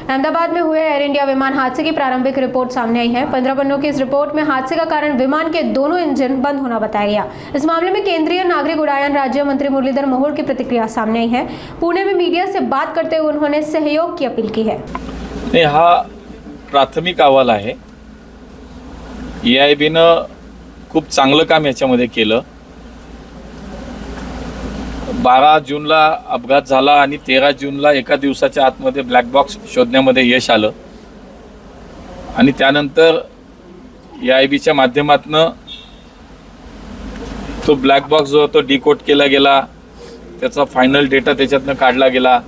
अहमदाबाद में हुए air India विमान हादसे की प्रारंभिक रिपोर्ट सामने आई है। 15 पन्नों की इस रिपोर्ट में हादसे का कारण विमान के दोनों इंजन बंद होना बताया गया। इस मामले में केंद्रीय नागरिक उड्डयन राज्य मंत्री मुरलीधर मोहोळ की प्रतिक्रिया सामने आई है। पुणे में मीडिया से बात करते हुए उन्होंने सहयोग की अपील की है। हा प्राथमिक अहवाल आहे। EIB-नं खूप चांगलं काम याच्यामध्ये केलं। 12 जूनला अपघात झाला आणि 13 जूनला एका दिवसाच्या आतमध्ये ब्लॅक बॉक्स शोधण्यामध्ये यश आलं आणि त्यानंतर EIB-च्या माध्यमातून तो ब्लॅक बॉक्स जो तो डिकोड केला गेला, त्याचा फायनल डेटा त्याच्यातनं काढला गेला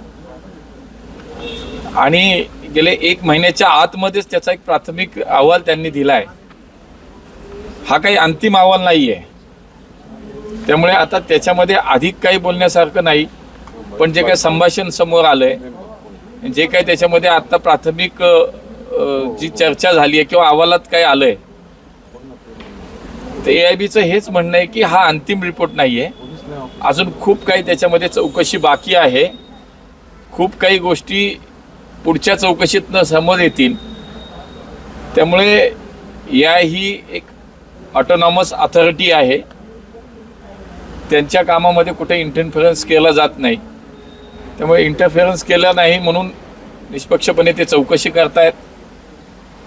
आणि गेले 1 महिन्याच्या आतमध्येच त्याचा एक प्राथमिक अहवाल त्यांनी दिलाय। हा काही अंतिम अहवाल नाहीये, त्यामुळे आता त्याच्यामध्ये अधिक काही बोलण्यासारखं नाही। पण जे काही संभाषण समोर आलंय, जे काही त्याच्यामध्ये आता प्राथमिक जी चर्चा झाली आहे किंवा अहवालात काय आलंय, ते EIB-चं हेच म्हणणं आहे की हा अंतिम रिपोर्ट नाहीये। अजून खूप काही त्याच्यामध्ये चौकशी बाकी आहे। खूप काही गोष्टी पुढच्या चौकशीतनं समोर येतील। त्यामुळे ही एक ऑटोनॉमस अथॉरिटी आहे, त्यांच्या कामामध्ये कुठे इंटरफेरन्स केला जात नाही। त्यामुळे इंटरफेरन्स केला नाही म्हणून निष्पक्षपणे ते चौकशी करतायत।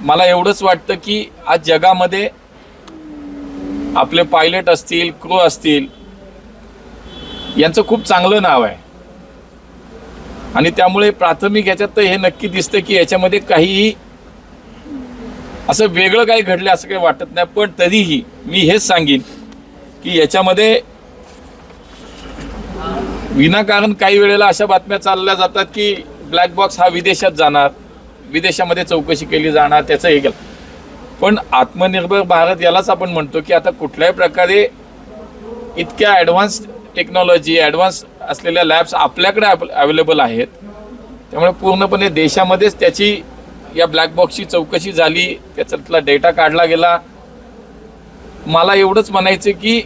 मला एवढंच वाटतं की आज जगामध्ये आपले पायलट असतील, क्रू असतील, यांचं खूप चांगलं नाव आहे आणि त्यामुळे प्राथमिक याच्यात हे नक्की दिसतं की याच्यामध्ये काहीही असं वेगळं काही घडलं असं काही वाटत नाही। पण तरीही मी हेच सांगेन की याच्यामध्ये विनाकारण काही वेळेला अशा बातम्या चालल्या जातात की ब्लॅक बॉक्स हा विदेशात जाणार, विदेशामध्ये चौकशी केली जाणार, त्याचं हे केलं। पण आत्मनिर्भर भारत यालाच आपण म्हणतो की आता कुठल्याही प्रकारे इतक्या ॲडव्हान्स टेक्नॉलॉजी, ॲडव्हान्स असलेल्या लॅब्स आपल्याकडे अवेलेबल आहेत। त्यामुळे पूर्णपणे देशामध्येच त्याची या ब्लॅक बॉक्सची चौकशी झाली, त्याच्यातला डेटा काढला गेला। मला एवढंच म्हणायचं की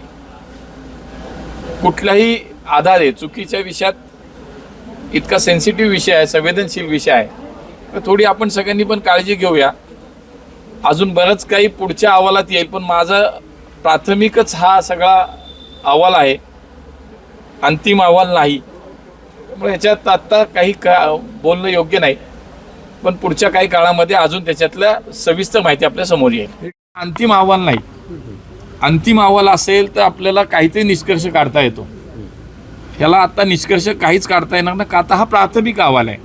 कुठल्याही आधारे चुकीच्या विषयात इतका सेन्सिटिव्ह विषय आहे, संवेदनशील विषय आहे, तर थोडी आपण सगळ्यांनी पण काळजी घेऊया। अजून बरंच काही पुढच्या अहवालात येईल, पण माझा प्राथमिकच हा सगळा अहवाल आहे, अंतिम अहवाल नाही। त्यामुळे याच्यात आत्ता काही बोलणं योग्य नाही, पण पुढच्या काही काळामध्ये अजून त्याच्यातल्या सविस्तर माहिती आपल्या समोर येईल। अंतिम अहवाल नाही, अंतिम अहवाल असेल तर आपल्याला काहीतरी निष्कर्ष काढता येतो। ह्याला आता निष्कर्ष काहीच काढता येणार नाही का, आता हा प्राथमिक अहवाल आहे।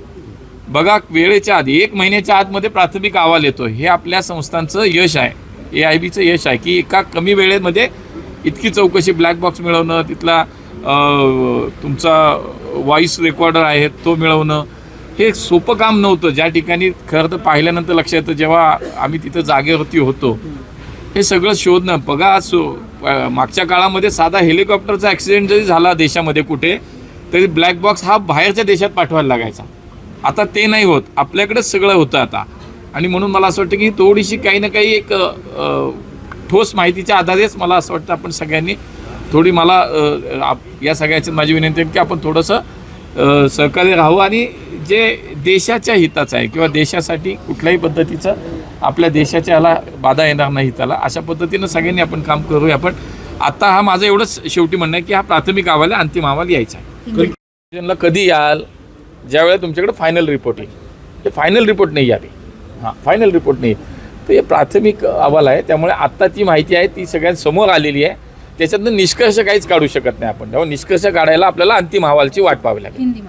बघा, वेळेच्या आधी 1 महिन्याच्या आतमध्ये प्राथमिक अहवाल येतो, हे आपल्या संस्थांचं यश आहे, EIB-चं यश आहे की एका कमी वेळेमध्ये इतकी चौकशी, ब्लॅक बॉक्स मिळवणं, तिथला तुमचा व्हॉइस रेकॉर्डर आहे तो मिळवणं, हे सोपं काम नव्हतं। ज्या ठिकाणी खरं तर पाहिल्यानंतर लक्षात येतं जेव्हा आम्ही तिथं जागेवरती होतो, हे सगळं शोधणं। बघा, मागच्या काळामध्ये साधा हेलिकॉप्टरचा ॲक्सिडेंट जरी झाला देशामध्ये कुठे, तरी ब्लॅक बॉक्स हा बाहेरच्या देशात पाठवायला लागायचा। आता ते नाही होत, आपल्याकडेच सगळं होतं आता। आणि म्हणून मला असं वाटतं की थोडीशी काही ना काही एक ठोस माहितीच्या आधारेच मला असं वाटतं आपण सगळ्यांनी थोडी, मला या सगळ्याच्यात माझी विनंती आहे की आपण थोडंसं सहकार्य राहू आणि जे देशाच्या हिताचं आहे किंवा देशासाठी कुठल्याही पद्धतीचं आपल्या देशाच्या ह्याला बाधा येणार नाही त्याला, अशा पद्धतीनं सगळ्यांनी आपण काम करूया। पण आता हा माझं एवढंच शेवटी म्हणणं आहे की हा प्राथमिक अहवाल आहे, अंतिम अहवाल यायचा आहे। कधी याल? ज्यावेळेला तुमच्याकडे फायनल रिपोर्ट येईल। हे फायनल रिपोर्ट नाही आली, हां फायनल रिपोर्ट नाही, तर हे प्राथमिक अहवाल आहे। त्यामुळे आत्ता ती माहिती आहे ती सगळ्यांसमोर आलेली आहे, त्याच्यातनं निष्कर्ष काहीच काढू शकत नाही आपण। तेव्हा निष्कर्ष काढायला आपल्याला अंतिम अहवालची वाट पाहावी लागेल।